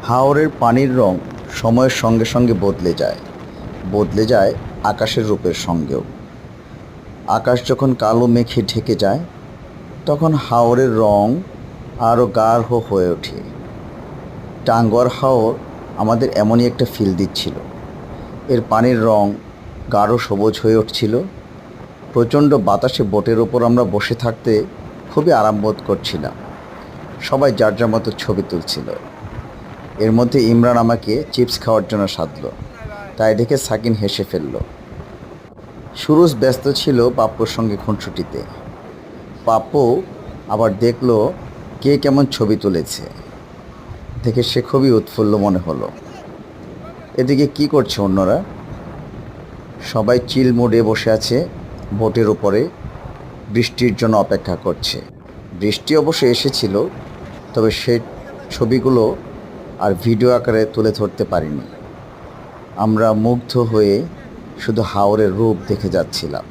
হাওরের পানির রং সময়ের সঙ্গে সঙ্গে বদলে যায় আকাশের রূপের সঙ্গেও। আকাশ যখন কালো মেঘে ঢেকে যায় তখন হাওরের রং আরও গাঢ় হয়ে ওঠে। টাঙ্গুয়ার হাওর আমাদের এমনই একটা ফিল দিচ্ছিল। এর পানির রং গাঢ় সবুজ হয়ে উঠছিল। প্রচণ্ড বাতাসে বোটের ওপর আমরা বসে থাকতে খুবই আরাম বোধ করছিলাম। সবাই যার যার মতো ছবি তুলছিল। এর মধ্যে ইমরান আমাকে চিপস খাওয়ার জন্য সাধল, তাই দেখে সাকিন হেসে ফেলল। সুরজ ব্যস্ত ছিল পাপ্পুর সঙ্গে খুনসুটিতে। পাপ্পু আবার দেখলো কে কেমন ছবি তুলেছে, দেখে সে খুবই উৎফুল্ল মনে হলো। এদিকে কি করছে অন্যরা? সবাই চিল মোডে বসে আছে বোটের উপরে, বৃষ্টির জন্য অপেক্ষা করছে। বৃষ্টি অবশ্য এসেছিল, তবে সেই ছবিগুলো আর ভিডিও আকারে তুলে ধরতে পারিনি। আমরা মুগ্ধ হয়ে শুধু হাওরের রূপ দেখে যাচ্ছিলাম।